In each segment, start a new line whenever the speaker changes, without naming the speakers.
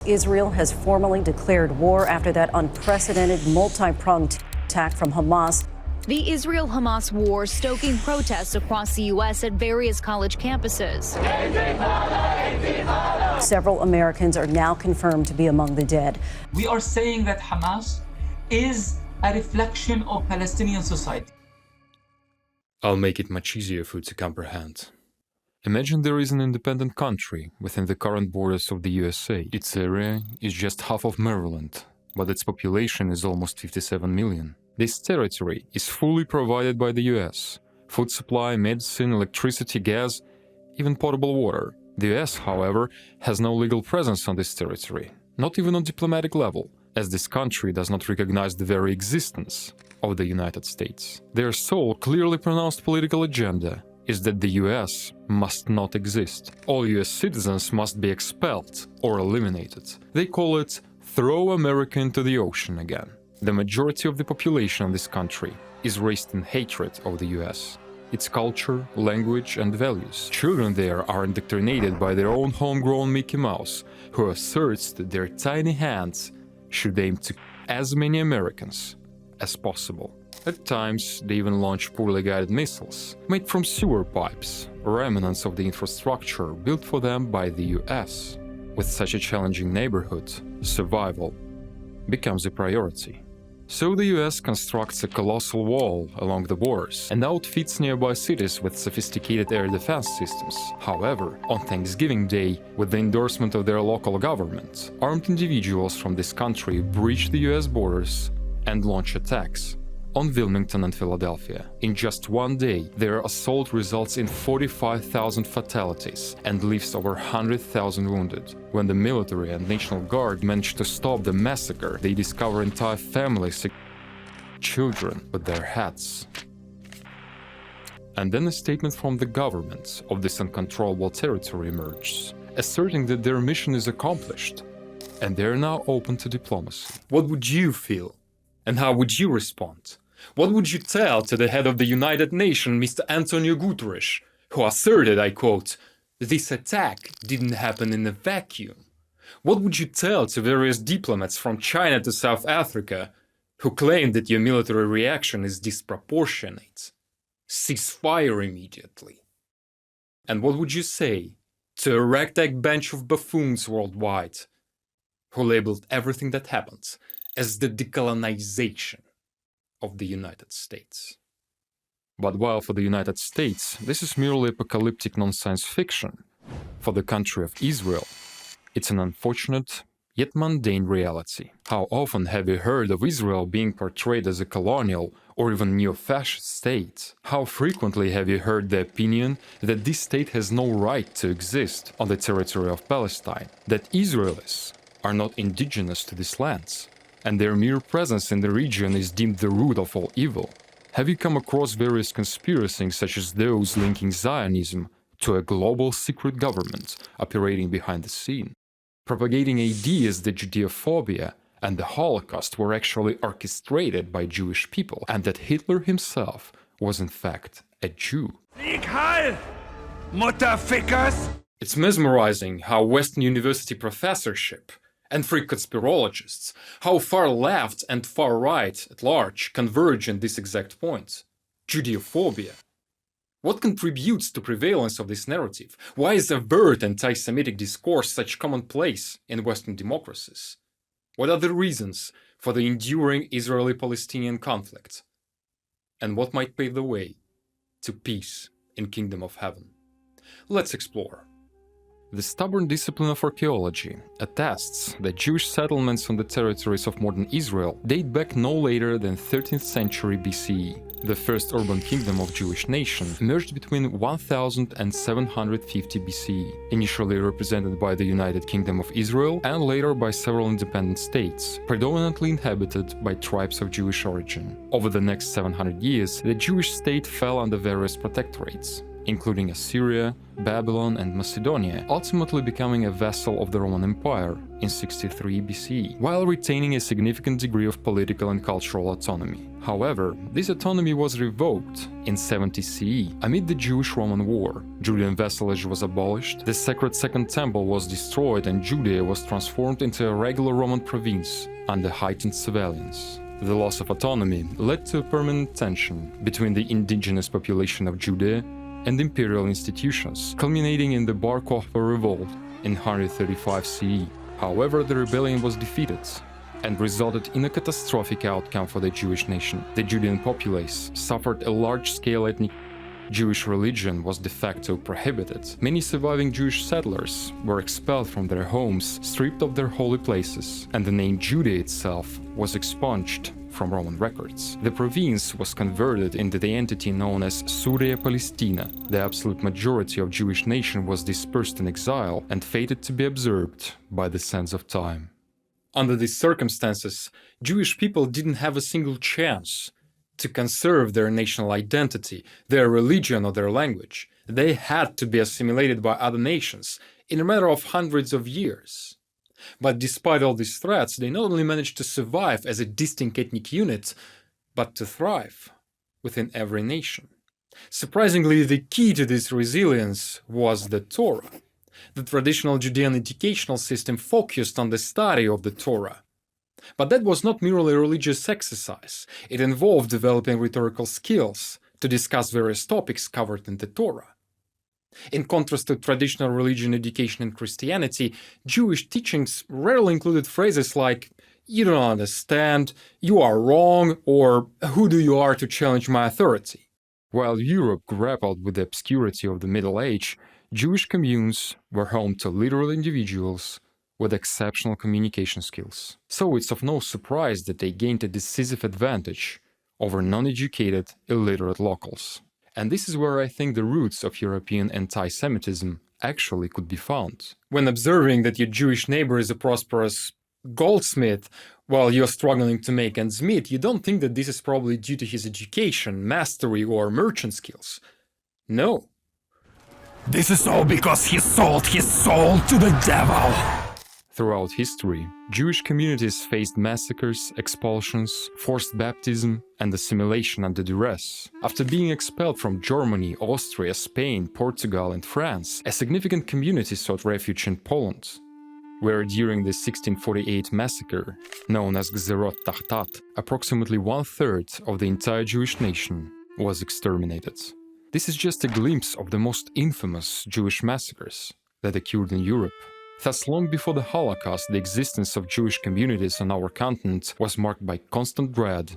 Israel has formally declared war after that unprecedented multi-pronged attack from Hamas.
The Israel-Hamas war stoking protests across the U.S. at various college campuses.
Several Americans are now confirmed to be among the dead.
We are saying that Hamas is a reflection of Palestinian society.
I'll make it much easier for you to comprehend. Imagine there is an independent country within the current borders of the USA. Its area is just half of Maryland, but its population is almost 57 million. This territory is fully provided by the US. Food supply, medicine, electricity, gas, even potable water. The US, however, has no legal presence on this territory, not even on diplomatic level, as this country does not recognize the very existence of the United States. Their sole, clearly pronounced political agenda is that the US must not exist. All US citizens must be expelled or eliminated. They call it "throw America into the ocean again." The majority of the population of this country is raised in hatred of the US, its culture, language, and values. Children there are indoctrinated by their own homegrown Mickey Mouse, who asserts that their tiny hands should aim to as many Americans as possible. At times, they even launch poorly guided missiles, made from sewer pipes, remnants of the infrastructure built for them by the US. With such a challenging neighborhood, survival becomes a priority. So the US constructs a colossal wall along the borders and outfits nearby cities with sophisticated air defense systems. However, on Thanksgiving Day, with the endorsement of their local government, armed individuals from this country breach the US borders and launch attacks on Wilmington and Philadelphia. In just one day, their assault results in 45,000 fatalities and leaves over 100,000 wounded. When the military and National Guard manage to stop the massacre, they discover entire families, children with their heads. And then a statement from the government of this uncontrollable territory emerges, asserting that their mission is accomplished and they are now open to diplomacy. What would you feel? And how would you respond? What would you tell to the head of the United Nations, Mr. Antonio Guterres, who asserted, I quote, "This attack didn't happen in a vacuum"? What would you tell to various diplomats from China to South Africa who claim that your military reaction is disproportionate? Cease fire immediately. And what would you say to a ragtag bunch of buffoons worldwide who labeled everything that happened as the decolonization of the United States? But while for the United States this is merely apocalyptic non-science fiction, for the country of Israel it's an unfortunate yet mundane reality. How often have you heard of Israel being portrayed as a colonial or even neo-fascist state? How frequently have you heard the opinion that this state has no right to exist on the territory of Palestine, that Israelis are not indigenous to these lands, and their mere presence in the region is deemed the root of all evil? Have you come across various conspiracies such as those linking Zionism to a global secret government operating behind the scene, propagating ideas that Judeophobia and the Holocaust were actually orchestrated by Jewish people, and that Hitler himself was in fact a Jew? It's mesmerizing how Western university professorship and free conspirologists, how far left and far right at large converge in this exact point. Judeophobia. What contributes to prevalence of this narrative? Why is overt anti-Semitic discourse such commonplace in Western democracies? What are the reasons for the enduring Israeli-Palestinian conflict? And what might pave the way to peace in Kingdom of Heaven? Let's explore. The stubborn discipline of archaeology attests that Jewish settlements on the territories of modern Israel date back no later than 13th century BCE. The first urban kingdom of Jewish nation emerged between 1000 and 750 BCE, initially represented by the United Kingdom of Israel and later by several independent states, predominantly inhabited by tribes of Jewish origin. Over the next 700 years, the Jewish state fell under various protectorates, including Assyria, Babylon, and Macedonia, ultimately becoming a vassal of the Roman Empire in 63 BCE, while retaining a significant degree of political and cultural autonomy. However, this autonomy was revoked in 70 CE amid the Jewish-Roman War. Judean vassalage was abolished, the sacred Second Temple was destroyed, and Judea was transformed into a regular Roman province under heightened surveillance. The loss of autonomy led to a permanent tension between the indigenous population of Judea and imperial institutions, culminating in the Bar Kokhba revolt in 135 CE. However, the rebellion was defeated and resulted in a catastrophic outcome for the Jewish nation. The Judean populace suffered a large-scale ethnic. Jewish religion was de facto prohibited. Many surviving Jewish settlers were expelled from their homes, stripped of their holy places, and the name Judea itself was expunged from Roman records. The province was converted into the entity known as Israeli-Palestina. The absolute majority of Jewish nation was dispersed in exile and fated to be absorbed by the sands of time. Under these circumstances, Jewish people didn't have a single chance to conserve their national identity, their religion, or their language. They had to be assimilated by other nations in a matter of hundreds of years. But despite all these threats, they not only managed to survive as a distinct ethnic unit, but to thrive within every nation. Surprisingly, the key to this resilience was the Torah. The traditional Judean educational system focused on the study of the Torah. But that was not merely a religious exercise. It involved developing rhetorical skills to discuss various topics covered in the Torah. In contrast to traditional religion education in Christianity, Jewish teachings rarely included phrases like, "You don't understand," "You are wrong," or "Who do you are to challenge my authority?" While Europe grappled with the obscurity of the Middle Age, Jewish communes were home to literal individuals with exceptional communication skills. So it's of no surprise that they gained a decisive advantage over non-educated, illiterate locals. And this is where I think the roots of European anti-Semitism actually could be found. When observing that your Jewish neighbor is a prosperous goldsmith while you're struggling to make ends meet, you don't think that this is probably due to his education, mastery, or merchant skills. No.
This is all because he sold his soul to the devil.
Throughout history, Jewish communities faced massacres, expulsions, forced baptism, and assimilation under duress. After being expelled from Germany, Austria, Spain, Portugal, and France, a significant community sought refuge in Poland, where during the 1648 massacre, known as Gzerot Tahtat, approximately one-third of the entire Jewish nation was exterminated. This is just a glimpse of the most infamous Jewish massacres that occurred in Europe. Thus, long before the Holocaust, the existence of Jewish communities on our continent was marked by constant dread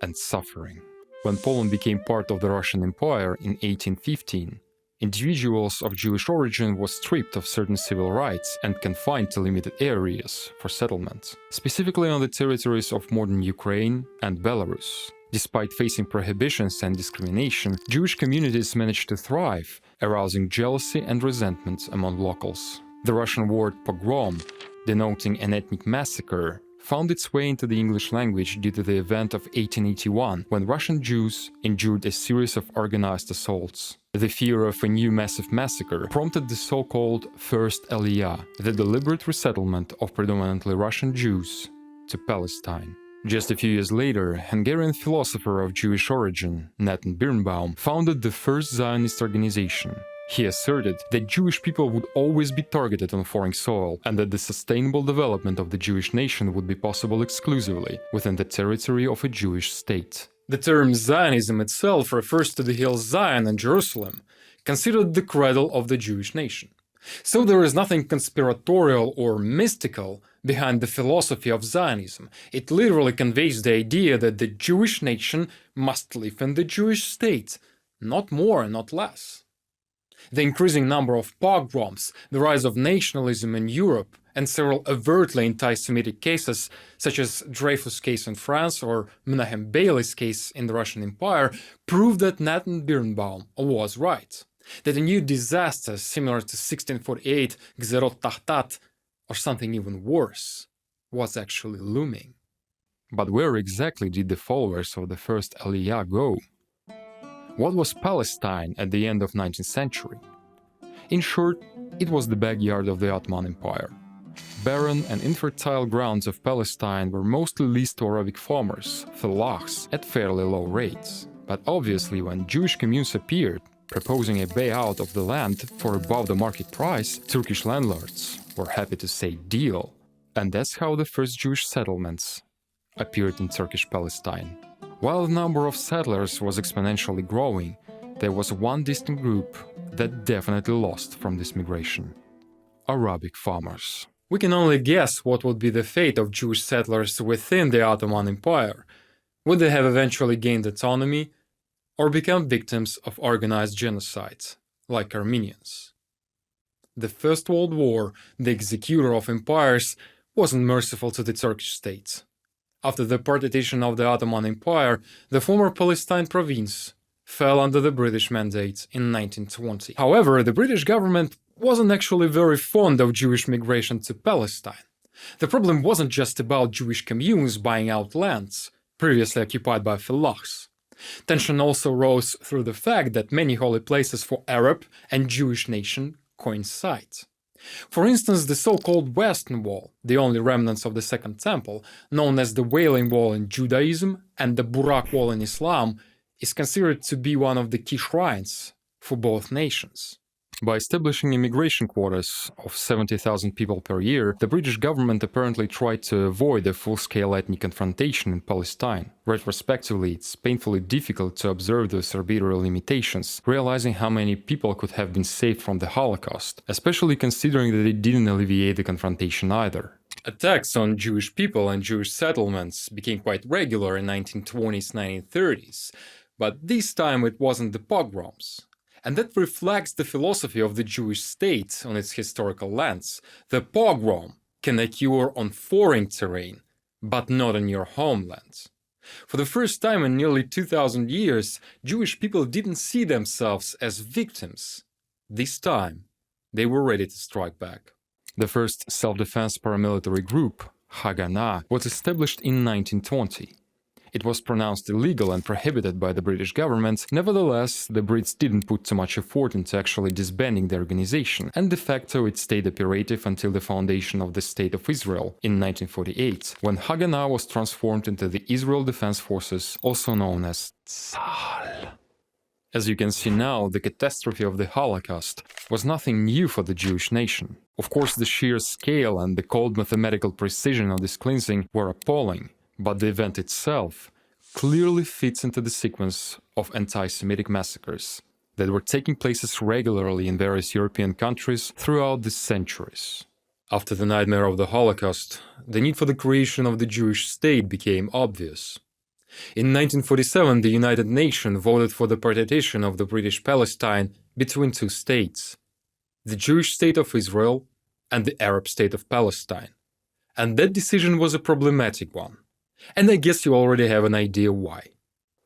and suffering. When Poland became part of the Russian Empire in 1815, individuals of Jewish origin were stripped of certain civil rights and confined to limited areas for settlement, specifically on the territories of modern Ukraine and Belarus. Despite facing prohibitions and discrimination, Jewish communities managed to thrive, arousing jealousy and resentment among locals. The Russian word pogrom, denoting an ethnic massacre, found its way into the English language due to the event of 1881, when Russian Jews endured a series of organized assaults. The fear of a new massive massacre prompted the so-called First Aliyah, the deliberate resettlement of predominantly Russian Jews to Palestine. Just a few years later, Hungarian philosopher of Jewish origin, Nathan Birnbaum, founded the first Zionist organization. He asserted that Jewish people would always be targeted on foreign soil and that the sustainable development of the Jewish nation would be possible exclusively within the territory of a Jewish state. The term Zionism itself refers to the hill Zion in Jerusalem, considered the cradle of the Jewish nation. So there is nothing conspiratorial or mystical behind the philosophy of Zionism. It literally conveys the idea that the Jewish nation must live in the Jewish state, not more, not less. The increasing number of pogroms, the rise of nationalism in Europe, and several overtly anti-Semitic cases, such as Dreyfus' case in France or Menachem Beglei's case in the Russian Empire, prove that Nathan Birnbaum was right. That a new disaster similar to 1648 Gzerot Tahtat, or something even worse, was actually looming. But where exactly did the followers of the first Aliyah go? What was Palestine at the end of 19th century? In short, it was the backyard of the Ottoman Empire. Barren and infertile grounds of Palestine were mostly leased to Arabic farmers, fellahs, at fairly low rates. But obviously, when Jewish communes appeared, proposing a buyout of the land for above the market price, Turkish landlords were happy to say deal. And that's how the first Jewish settlements appeared in Turkish Palestine. While the number of settlers was exponentially growing, there was one distinct group that definitely lost from this migration: Arabic farmers. We can only guess what would be the fate of Jewish settlers within the Ottoman Empire. Would they have eventually gained autonomy or become victims of organized genocides, like Armenians? The First World War, the executor of empires, wasn't merciful to the Turkish state. After the partition of the Ottoman Empire, the former Palestine province fell under the British mandate in 1920. However, the British government wasn't actually very fond of Jewish migration to Palestine. The problem wasn't just about Jewish communes buying out lands previously occupied by fellahs. Tension also rose through the fact that many holy places for Arab and Jewish nation coincide. For instance, the so-called Western Wall, the only remnants of the Second Temple, known as the Wailing Wall in Judaism and the Burak Wall in Islam, is considered to be one of the key shrines for both nations. By establishing immigration quotas of 70,000 people per year, the British government apparently tried to avoid a full-scale ethnic confrontation in Palestine. Retrospectively, it's painfully difficult to observe those arbitrary limitations, realizing how many people could have been saved from the Holocaust, especially considering that it didn't alleviate the confrontation either. Attacks on Jewish people and Jewish settlements became quite regular in 1920s, 1930s, but this time it wasn't the pogroms. And that reflects the philosophy of the Jewish state on its historical lands. The pogrom can occur on foreign terrain, but not on your homeland. For the first time in nearly 2,000 years, Jewish people didn't see themselves as victims. This time, they were ready to strike back. The first self-defense paramilitary group, Haganah, was established in 1920. It was pronounced illegal and prohibited by the British government. Nevertheless, the Brits didn't put too much effort into actually disbanding the organization, and de facto it stayed operative until the foundation of the State of Israel in 1948, when Haganah was transformed into the Israel Defense Forces, also known as Tzahal. As you can see now, the catastrophe of the Holocaust was nothing new for the Jewish nation. Of course, the sheer scale and the cold mathematical precision of this cleansing were appalling. But the event itself clearly fits into the sequence of anti-Semitic massacres that were taking place regularly in various European countries throughout the centuries. After the nightmare of the Holocaust, the need for the creation of the Jewish state became obvious. In 1947, the United Nations voted for the partition of the British Palestine between two states, the Jewish state of Israel and the Arab state of Palestine. And that decision was a problematic one. And I guess you already have an idea why.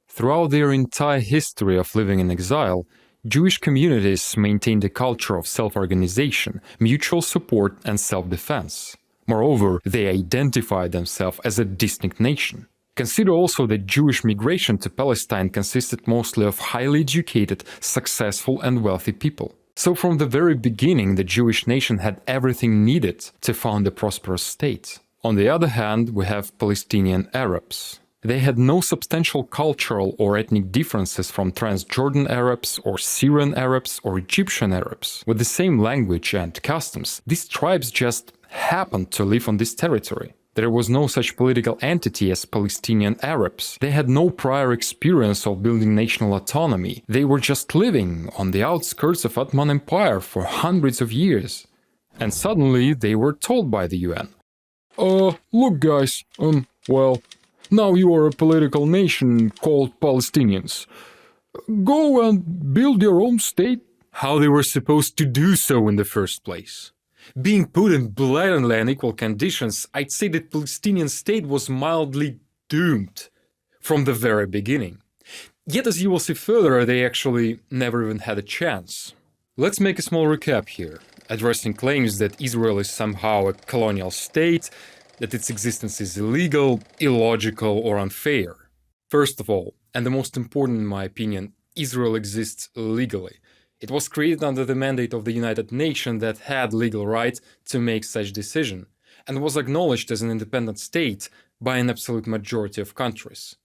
Throughout their entire history of living in exile, Jewish communities maintained a culture of self-organization, mutual support and self-defense. Moreover, they identified themselves as a distinct nation. Consider also that Jewish migration to Palestine consisted mostly of highly educated, successful and wealthy people. So from the very beginning, the Jewish nation had everything needed to found a prosperous state. On the other hand, we have Palestinian Arabs. They had no substantial cultural or ethnic differences from Transjordan Arabs or Syrian Arabs or Egyptian Arabs. With the same language and customs, these tribes just happened to live on this territory. There was no such political entity as Palestinian Arabs. They had no prior experience of building national autonomy. They were just living on the outskirts of Ottoman Empire for hundreds of years. And suddenly they were told by the UN, look guys, well, now you are a political nation called Palestinians. Go and build your own state. How they were supposed to do so in the first place? Being put in blatantly unequal conditions, I'd say that Palestinian state was mildly doomed from the very beginning. Yet as you will see further, they actually never even had a chance. Let's make a small recap here, addressing claims that Israel is somehow a colonial state, that its existence is illegal, illogical, or unfair. First of all, and the most important in my opinion, Israel exists legally. It was created under the mandate of the United Nations that had legal right to make such decision, and was acknowledged as an independent state by an absolute majority of countries.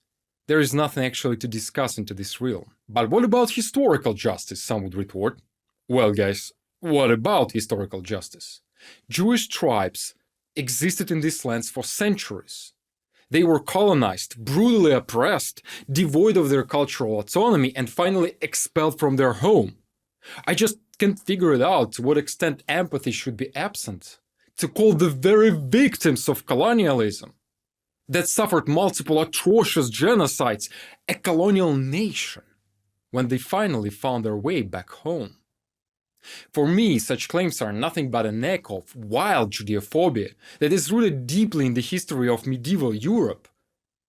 There is nothing actually to discuss into this realm. But what about historical justice, some would retort? Well guys, what about historical justice? Jewish tribes existed in these lands for centuries. They were colonized, brutally oppressed, devoid of their cultural autonomy, and finally expelled from their home. I just can't figure it out to what extent empathy should be absent to call the very victims of colonialism that suffered multiple atrocious genocides a colonial nation when they finally found their way back home. For me, such claims are nothing but an echo of wild Judeophobia that is rooted deeply in the history of medieval Europe,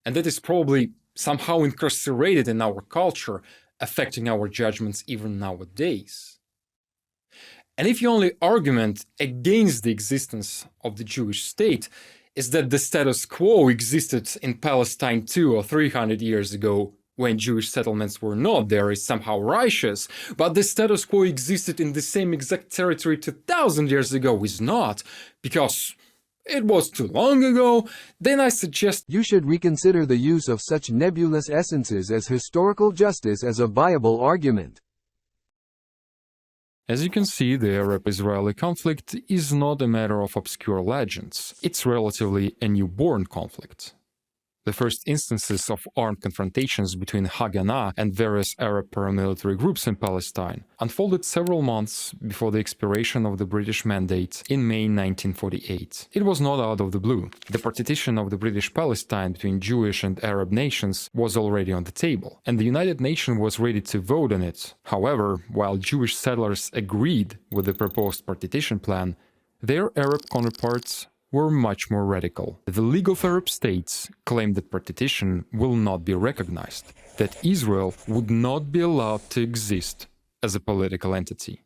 and that is probably somehow incarcerated in our culture, affecting our judgments even nowadays. And if the only argument against the existence of the Jewish state is that the status quo existed in Palestine 200 or 300 years ago, when Jewish settlements were not there, is somehow righteous, but the status quo existed in the same exact territory 2000 years ago is not, because it was too long ago, then I suggest
you should reconsider the use of such nebulous essences as historical justice as a viable argument.
As you can see, the Arab-Israeli conflict is not a matter of obscure legends. It's relatively a newborn conflict. The first instances of armed confrontations between Haganah and various Arab paramilitary groups in Palestine unfolded several months before the expiration of the British mandate in May 1948. It was not out of the blue. The partition of the British Palestine between Jewish and Arab nations was already on the table, and the United Nations was ready to vote on it. However, while Jewish settlers agreed with the proposed partition plan, their Arab counterparts were much more radical. The League of Arab States claimed that partition will not be recognized, that Israel would not be allowed to exist as a political entity.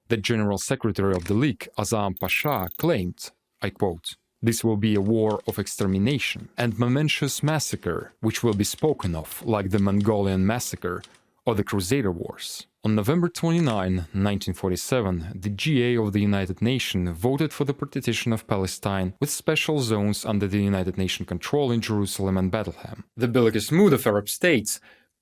The General Secretary of the League, Azam Pasha, claimed, I quote, "This will be a war of extermination and momentous massacre, which will be spoken of like the Mongolian massacre or the Crusader Wars." On November 29, 1947, the GA of the United Nations voted for the partition of Palestine with special zones under the United Nations control in Jerusalem and Bethlehem. The bellicose mood of Arab states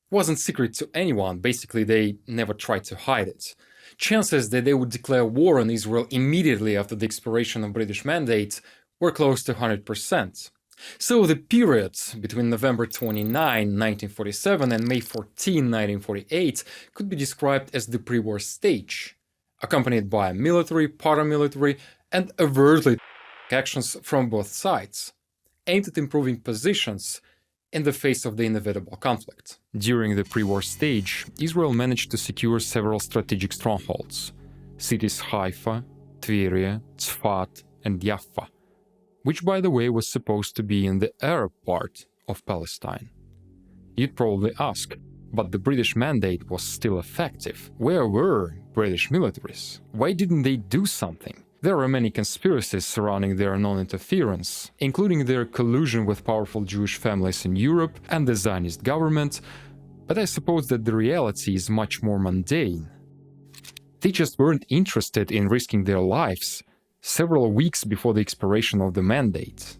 wasn't secret to anyone, basically they never tried to hide it. Chances that they would declare war on Israel immediately after the expiration of British mandate were close to 100%. So the period between November 29, 1947 and May 14, 1948 could be described as the pre-war stage, accompanied by military, paramilitary and overtly actions from both sides, aimed at improving positions in the face of the inevitable conflict. During the pre-war stage, Israel managed to secure several strategic strongholds, cities Haifa, Tveria, Tzfat and Jaffa, which by the way was supposed to be in the Arab part of Palestine. You'd probably ask, but the British mandate was still effective. Where were British militaries? Why didn't they do something? There are many conspiracies surrounding their non-interference, including their collusion with powerful Jewish families in Europe and the Zionist government, but I suppose that the reality is much more mundane. They just weren't interested in risking their lives several weeks before the expiration of the mandate.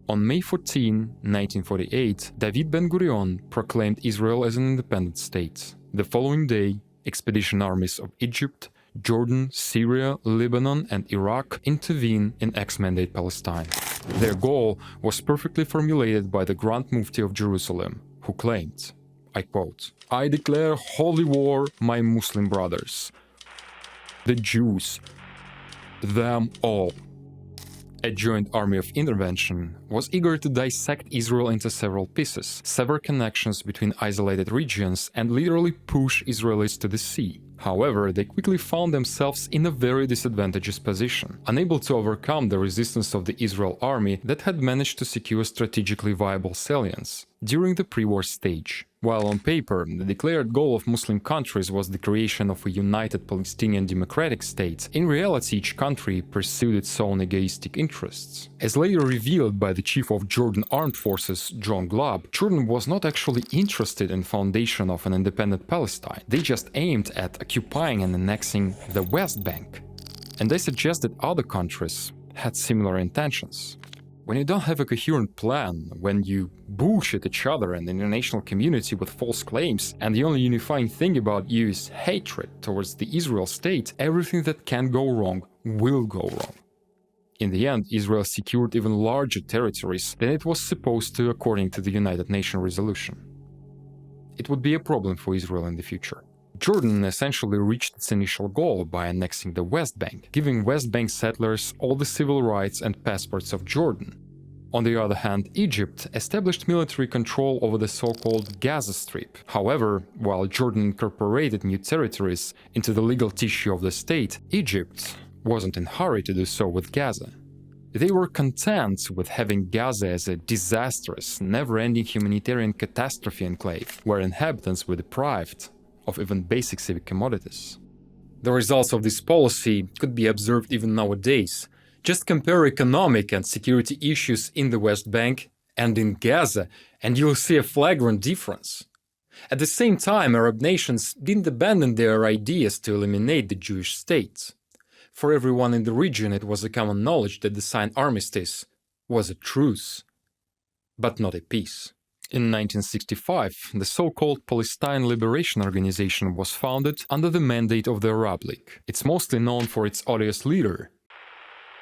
On May 14, 1948, David Ben-Gurion proclaimed Israel as an independent state. The following day, expedition armies of Egypt, Jordan, Syria, Lebanon and Iraq intervened in ex-mandate Palestine. Their goal was perfectly formulated by the Grand Mufti of Jerusalem, who claimed, I quote, "I declare holy war, my Muslim brothers, the Jews, them all." A joint army of intervention was eager to dissect Israel into several pieces, sever connections between isolated regions, and literally push Israelis to the sea. However, they quickly found themselves in a very disadvantageous position, unable to overcome the resistance of the Israel army that had managed to secure strategically viable salients during the pre-war stage. While on paper, the declared goal of Muslim countries was the creation of a united Palestinian democratic state, in reality each country pursued its own egoistic interests. As later revealed by the chief of Jordan Armed Forces, John Glob, Jordan was not actually interested in the foundation of an independent Palestine. They just aimed at occupying and annexing the West Bank. And they suggested other countries had similar intentions. When you don't have a coherent plan, when you bullshit each other and the international community with false claims, and the only unifying thing about you is hatred towards the Israel state, everything that can go wrong will go wrong. In the end, Israel secured even larger territories than it was supposed to according to the United Nations resolution. It would be a problem for Israel in the future. Jordan essentially reached its initial goal by annexing the West Bank, giving West Bank settlers all the civil rights and passports of Jordan. On the other hand, Egypt established military control over the so-called Gaza Strip. However, while Jordan incorporated new territories into the legal tissue of the state, Egypt wasn't in a hurry to do so with Gaza. They were content with having Gaza as a disastrous, never-ending humanitarian catastrophe enclave, where inhabitants were deprived of even basic civic commodities. The results of this policy could be observed even nowadays. Just compare economic and security issues in the West Bank and in Gaza, and you'll see a flagrant difference. At the same time, Arab nations didn't abandon their ideas to eliminate the Jewish state. For everyone in the region, it was a common knowledge that the signed armistice was a truce, but not a peace. In 1965, the so-called Palestine Liberation Organization was founded under the mandate of the Arab League. It's mostly known for its odious leader,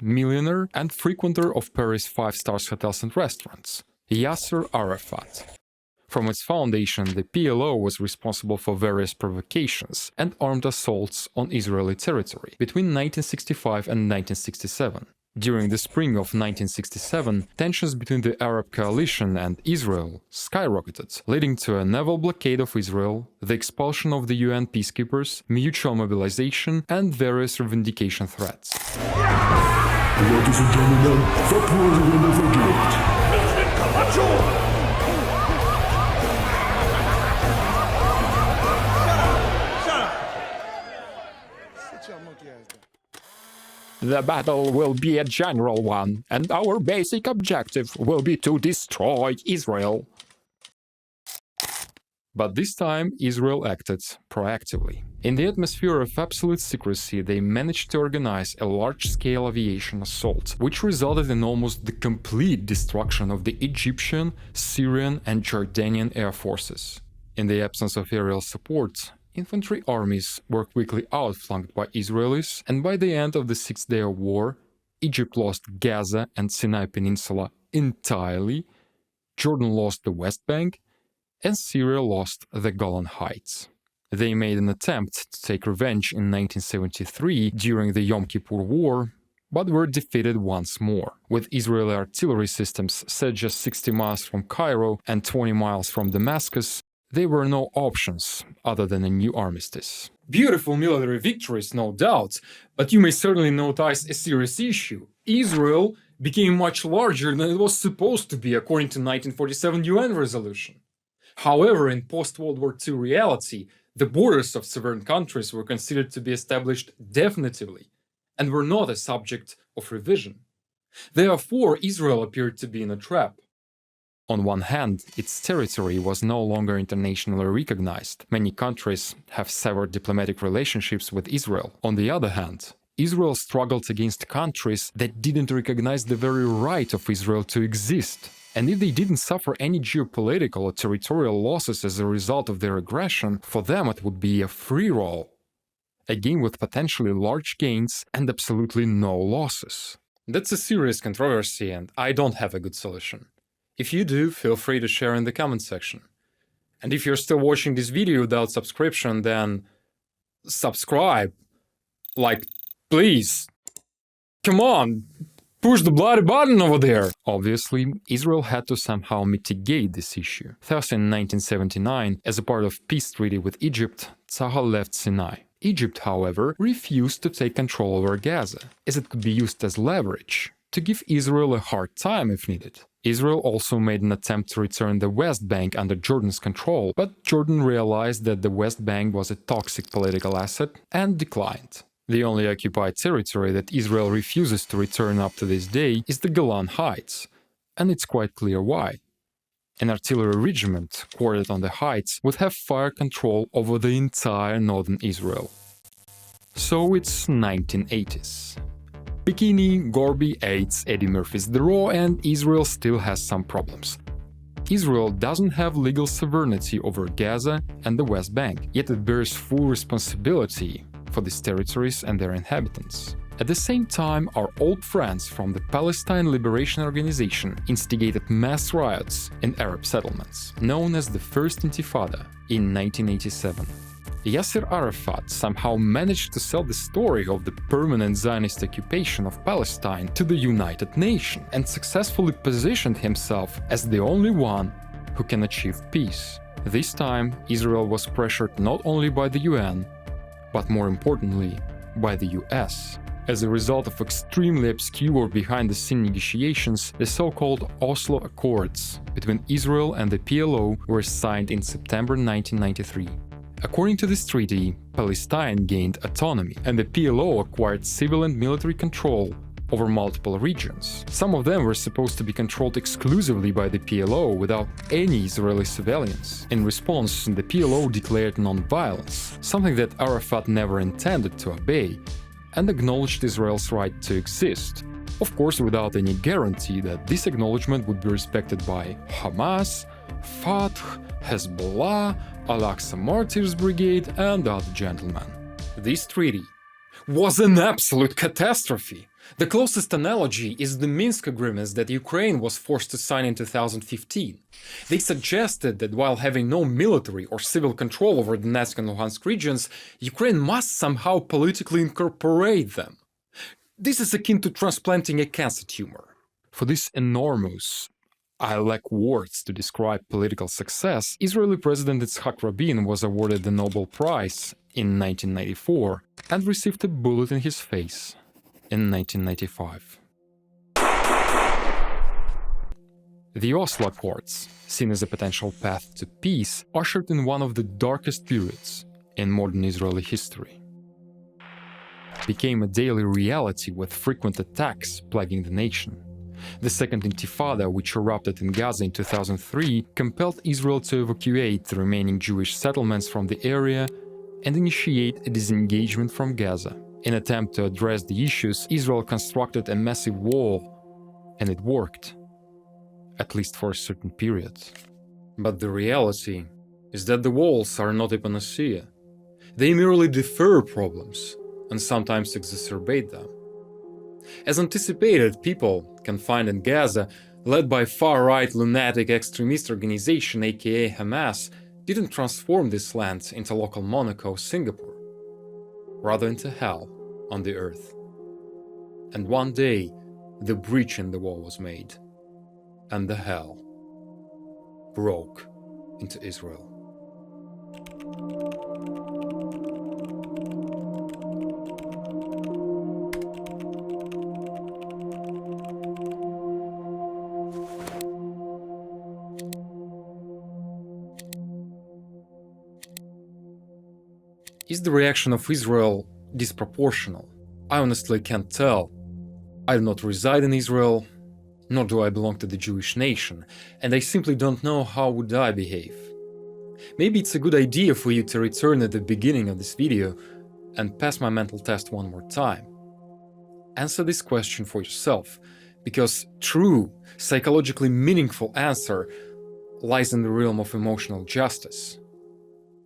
millionaire and frequenter of Paris five-star hotels and restaurants, Yasser Arafat. From its foundation, the PLO was responsible for various provocations and armed assaults on Israeli territory between 1965 and 1967. During the spring of 1967, tensions between the Arab coalition and Israel skyrocketed, leading to a naval blockade of Israel, the expulsion of the UN peacekeepers, mutual mobilization, and various revendication threats.
Ladies and gentlemen, the president of Egypt. The battle will be a general one, and our basic objective will be to destroy Israel.
But this time, Israel acted proactively. In the atmosphere of absolute secrecy, they managed to organize a large-scale aviation assault, which resulted in almost the complete destruction of the Egyptian, Syrian, and Jordanian air forces. In the absence of aerial support, infantry armies were quickly outflanked by Israelis, and by the end of the Six Day War, Egypt lost Gaza and Sinai Peninsula entirely, Jordan lost the West Bank, and Syria lost the Golan Heights. They made an attempt to take revenge in 1973 during the Yom Kippur War, but were defeated once more. With Israeli artillery systems set just 60 miles from Cairo and 20 miles from Damascus, there were no options other than a new armistice. Beautiful military victories, no doubt, but you may certainly notice a serious issue. Israel became much larger than it was supposed to be according to 1947 UN resolution. However, in post-World War II reality, the borders of sovereign countries were considered to be established definitively and were not a subject of revision. Therefore, Israel appeared to be in a trap. On one hand, its territory was no longer internationally recognized. Many countries have severed diplomatic relationships with Israel. On the other hand, Israel struggled against countries that didn't recognize the very right of Israel to exist. And if they didn't suffer any geopolitical or territorial losses as a result of their aggression, for them it would be a free roll. A game with potentially large gains and absolutely no losses. That's a serious controversy, and I don't have a good solution. If you do, feel free to share in the comment section. And if you're still watching this video without subscription, then subscribe. Like, please. Come on, push the bloody button over there. Obviously, Israel had to somehow mitigate this issue. Thus, in 1979, as a part of peace treaty with Egypt, Tzahal left Sinai. Egypt, however, refused to take control over Gaza, as it could be used as leverage to give Israel a hard time if needed. Israel also made an attempt to return the West Bank under Jordan's control, but Jordan realized that the West Bank was a toxic political asset and declined. The only occupied territory that Israel refuses to return up to this day is the Golan Heights, and it's quite clear why. An artillery regiment quartered on the heights would have fire control over the entire northern Israel. So it's 1980s. Bikini, Gorby, AIDS, Eddie Murphy's The Raw, and Israel still has some problems. Israel doesn't have legal sovereignty over Gaza and the West Bank, yet it bears full responsibility for these territories and their inhabitants. At the same time, our old friends from the Palestine Liberation Organization instigated mass riots in Arab settlements, known as the First Intifada, in 1987. Yasser Arafat somehow managed to sell the story of the permanent Zionist occupation of Palestine to the United Nations and successfully positioned himself as the only one who can achieve peace. This time, Israel was pressured not only by the UN, but more importantly, by the US. As a result of extremely obscure behind-the-scenes negotiations, the so-called Oslo Accords between Israel and the PLO were signed in September 1993. According to this treaty, Palestine gained autonomy, and the PLO acquired civil and military control over multiple regions. Some of them were supposed to be controlled exclusively by the PLO without any Israeli civilians. In response, the PLO declared non-violence, something that Arafat never intended to obey, and acknowledged Israel's right to exist, of course without any guarantee that this acknowledgement would be respected by Hamas, Fatah, Hezbollah, Al-Aqsa Martyrs Brigade, and other gentlemen. This treaty was an absolute catastrophe. The closest analogy is the Minsk agreements that Ukraine was forced to sign in 2015. They suggested that while having no military or civil control over Donetsk and Luhansk regions, Ukraine must somehow politically incorporate them. This is akin to transplanting a cancer tumor. For this enormous, I lack words to describe political success, Israeli President Yitzhak Rabin was awarded the Nobel Prize in 1994 and received a bullet in his face in 1995. The Oslo Accords, seen as a potential path to peace, ushered in one of the darkest periods in modern Israeli history. Became a daily reality with frequent attacks plaguing the nation. The Second Intifada, which erupted in Gaza in 2003, compelled Israel to evacuate the remaining Jewish settlements from the area and initiate a disengagement from Gaza. In an attempt to address the issues, Israel constructed a massive wall, and it worked, at least for a certain period. But the reality is that the walls are not a panacea. They merely defer problems and sometimes exacerbate them. As anticipated, people confined in Gaza, led by far-right lunatic extremist organization aka Hamas, didn't transform this land into local Monaco, Singapore, rather into hell on the earth. And one day, the breach in the wall was made, and the hell broke into Israel. Is the reaction of Israel disproportional? I honestly can't tell. I do not reside in Israel, nor do I belong to the Jewish nation, and I simply don't know how would I behave. Maybe it's a good idea for you to return at the beginning of this video and pass my mental test one more time. Answer this question for yourself, because true, psychologically meaningful answer lies in the realm of emotional justice,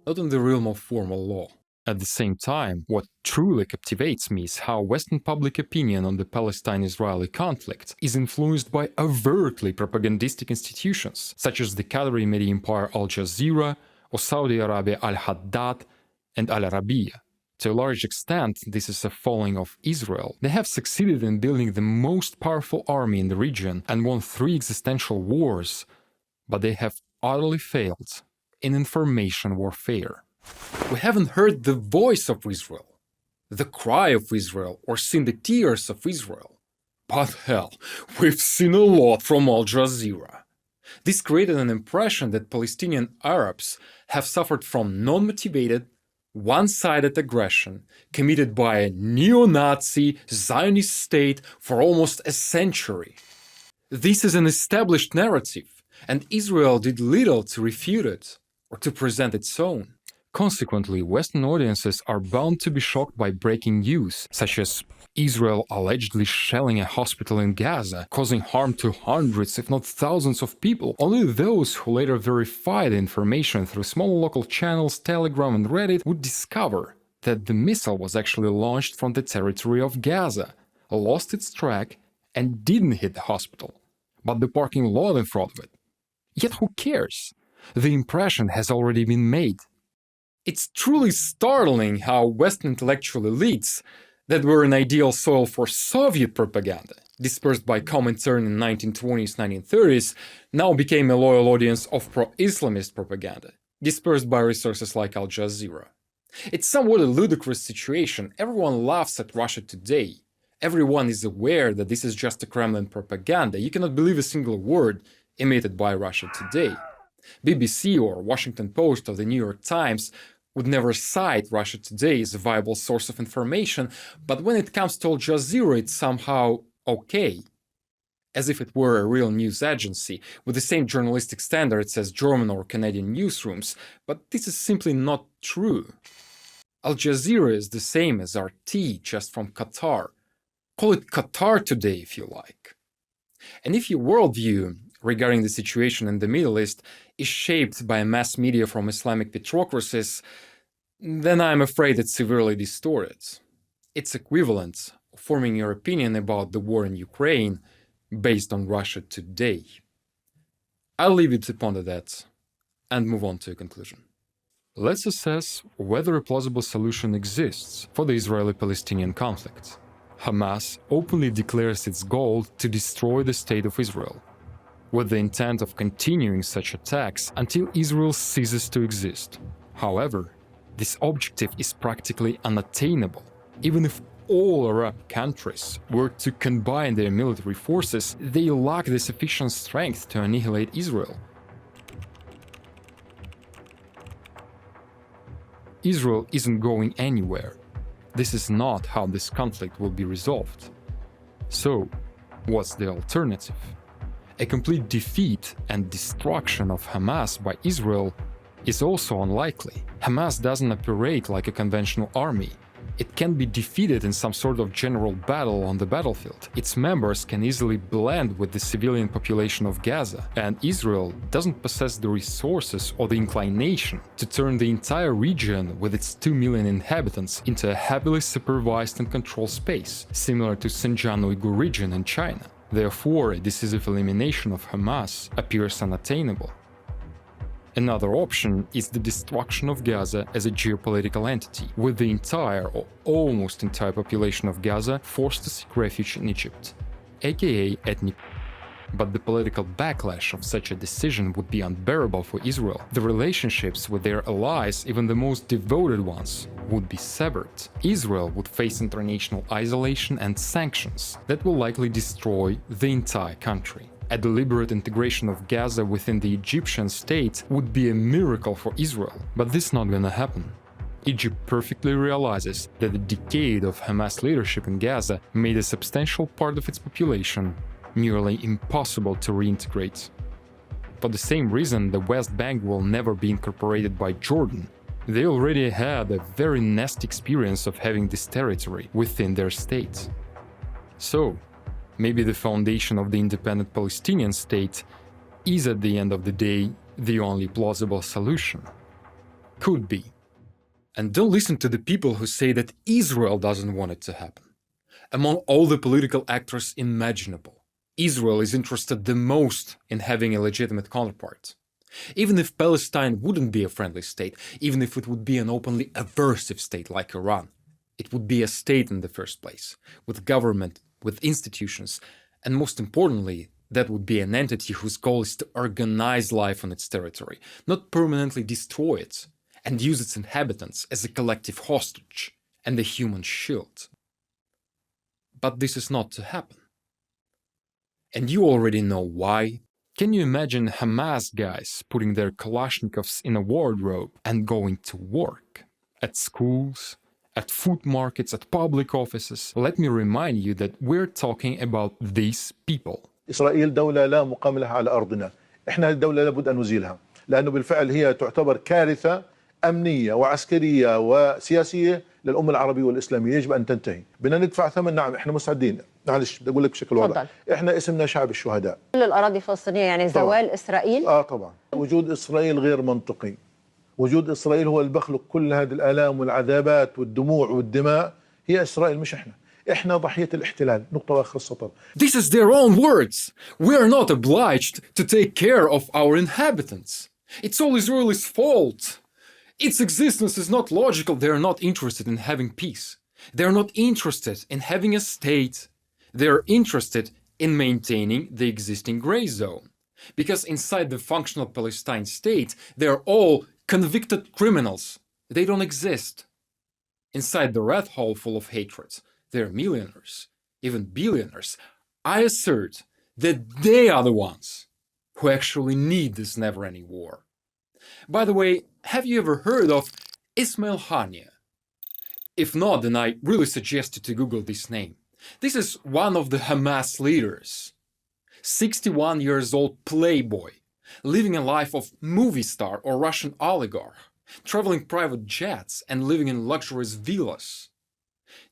not in the realm of formal law. At the same time, what truly captivates me is how Western public opinion on the Palestine-Israeli conflict is influenced by overtly propagandistic institutions, such as the Qatari media empire Al Jazeera or Saudi Arabia Al Haddad and Al Arabiya. To a large extent, this is a following of Israel. They have succeeded in building the most powerful army in the region and won 3 existential wars, but they have utterly failed in information warfare. We haven't heard the voice of Israel, the cry of Israel, or seen the tears of Israel. But hell, we've seen a lot from Al Jazeera. This created an impression that Palestinian Arabs have suffered from non-motivated, one-sided aggression committed by a neo-Nazi Zionist state for almost a century. This is an established narrative, and Israel did little to refute it or to present its own. Consequently, Western audiences are bound to be shocked by breaking news, such as Israel allegedly shelling a hospital in Gaza, causing harm to hundreds if not thousands of people. Only those who later verified the information through small local channels, Telegram and Reddit would discover that the missile was actually launched from the territory of Gaza, lost its track and didn't hit the hospital, but the parking lot in front of it. Yet who cares? The impression has already been made. It's truly startling how Western intellectual elites that were an ideal soil for Soviet propaganda, dispersed by Comintern in 1920s, 1930s, now became a loyal audience of pro-Islamist propaganda, dispersed by resources like Al Jazeera. It's somewhat a ludicrous situation. Everyone laughs at Russia today. Everyone is aware that this is just a Kremlin propaganda. You cannot believe a single word emitted by Russia today. BBC or Washington Post or the New York Times would never cite Russia Today as a viable source of information, but when it comes to Al Jazeera, it's somehow okay. As if it were a real news agency, with the same journalistic standards as German or Canadian newsrooms, but this is simply not true. Al Jazeera is the same as RT, just from Qatar. Call it Qatar Today if you like. And if your worldview regarding the situation in the Middle East is shaped by mass media from Islamic theocracies, then I'm afraid it's severely distorted. It's equivalent of forming your opinion about the war in Ukraine based on Russia Today. I'll leave you to ponder that and move on to a conclusion. Let's assess whether a plausible solution exists for the Israeli-Palestinian conflict. Hamas openly declares its goal to destroy the State of Israel, with the intent of continuing such attacks until Israel ceases to exist. However, this objective is practically unattainable. Even if all Arab countries were to combine their military forces, they lack the sufficient strength to annihilate Israel. Israel isn't going anywhere. This is not how this conflict will be resolved. So, what's the alternative? A complete defeat and destruction of Hamas by Israel is also unlikely. Hamas doesn't operate like a conventional army. It can be defeated in some sort of general battle on the battlefield. Its members can easily blend with the civilian population of Gaza, and Israel doesn't possess the resources or the inclination to turn the entire region with its 2 million inhabitants into a heavily supervised and controlled space, similar to Xinjiang Uyghur region in China. Therefore, a decisive elimination of Hamas appears unattainable. Another option is the destruction of Gaza as a geopolitical entity, with the entire or almost entire population of Gaza forced to seek refuge in Egypt, aka ethnic. But the political backlash of such a decision would be unbearable for Israel. The relationships with their allies, even the most devoted ones, would be severed. Israel would face international isolation and sanctions that will likely destroy the entire country. A deliberate integration of Gaza within the Egyptian state would be a miracle for Israel, but this is not gonna happen. Egypt perfectly realizes that the decade of Hamas leadership in Gaza made a substantial part of its population nearly impossible to reintegrate. For the same reason, the West Bank will never be incorporated by Jordan. They already had a very nasty experience of having this territory within their state. So, maybe the foundation of the independent Palestinian state is at the end of the day the only plausible solution. Could be. And don't listen to the people who say that Israel doesn't want it to happen. Among all the political actors imaginable, Israel is interested the most in having a legitimate counterpart. Even if Palestine wouldn't be a friendly state, even if it would be an openly aversive state like Iran, it would be a state in the first place, with government, with institutions, and most importantly, that would be an entity whose goal is to organize life on its territory, not permanently destroy it. and use its inhabitants as a collective hostage and a human shield. But this is not to happen. And you already know why. Can you imagine Hamas guys putting their Kalashnikovs in a wardrobe and going to work? At schools, at food markets, at public offices. Let me remind you that we're talking about these people.
إسرائيل دولة لا مقام لها على أرضنا. إحنا الدولة لابد أن نزيلها لأنه بالفعل هي تعتبر كارثة أمنية وعسكرية وسياسية للأمة العربية والإسلامية. يجب أن تنتهي. بدنا ندفع ثمن. نعم إحنا مستعدين. معلش بدي أقول لك بشكل واضح. إحنا اسمنا شعب الشهداء.
كل الأراضي الفلسطينية يعني زوال إسرائيل؟
طبعا. وجود إسرائيل غير منطقي. وجود إسرائيل هو اللي بخلق كل هذه الآلام والعذابات والدموع والدماء. هي إسرائيل مش إحنا. إحنا ضحية الاحتلال. نقطة وآخر السطر.
This is their own words. We are not obliged to take care of our inhabitants. It's all Israelis' fault. Its existence is not logical. They are not interested in having peace. They are not interested in having a state. They are interested in maintaining the existing gray zone. Because inside the functional Palestine state, they are all convicted criminals. They don't exist. Inside the rat hole full of hatred, they're millionaires, even billionaires. I assert that they are the ones who actually need this never-ending war. By the way, have you ever heard of Ismail Haniyeh? If not, then I really suggest you to Google this name. This is one of the Hamas leaders. 61 years old playboy, living a life of movie star or Russian oligarch, traveling private jets and living in luxurious villas.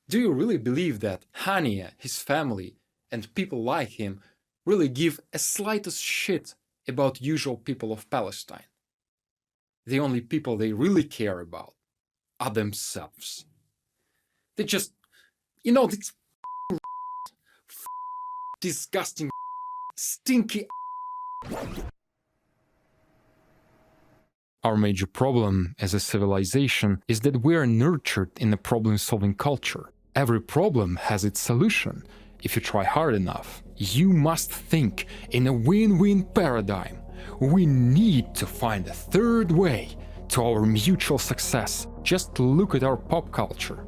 Do you really believe that Haniyeh, his family, and people like him really give a slightest shit about usual people of Palestine? The only people they really care about are themselves. They just, this disgusting, stinky. Our major problem as a civilization is that we are nurtured in a problem-solving culture. Every problem has its solution. If you try hard enough, you must think in a win-win paradigm. We need to find a third way to our mutual success. Just look at our pop culture.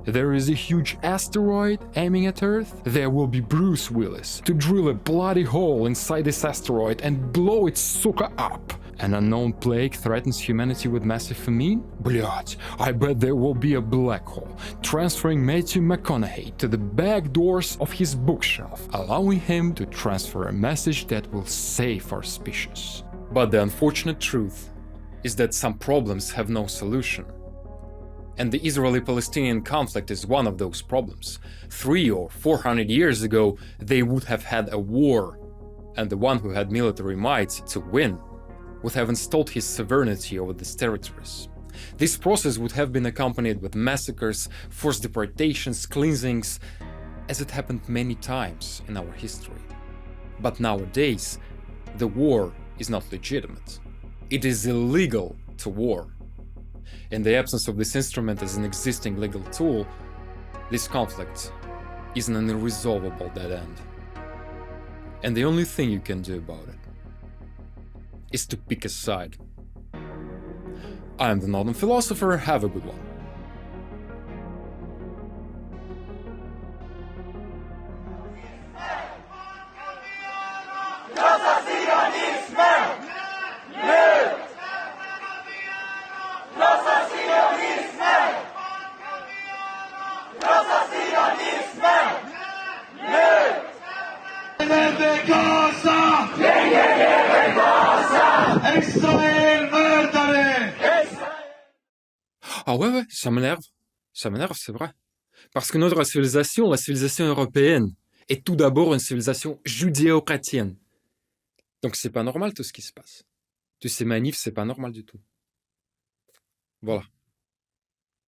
There is a huge asteroid aiming at Earth. There will be Bruce Willis to drill a bloody hole inside this asteroid and blow its sucker up. An unknown plague threatens humanity with massive famine? Блять, I bet there will be a black hole, transferring Matthew McConaughey to the back doors of his bookshelf, allowing him to transfer a message that will save our species. But the unfortunate truth is that some problems have no solution. And the Israeli-Palestinian conflict is one of those problems. 300 or 400 years ago, they would have had a war, and the one who had military might to win would have installed his sovereignty over these territories. This process would have been accompanied with massacres, forced deportations, cleansings, as it happened many times in our history. But nowadays, the war is not legitimate. It is illegal to war. In the absence of this instrument as an existing legal tool, this conflict is an irresolvable dead end. And the only thing you can do about it is to pick a side. I am the Northern Philosopher, have a good one. Ah ouais, ça m'énerve, c'est vrai. Parce que notre civilisation, la civilisation européenne, est tout d'abord une civilisation judéo-chrétienne. Donc c'est pas normal tout ce qui se passe. Tous ces manifs, c'est pas normal du tout. Voilà.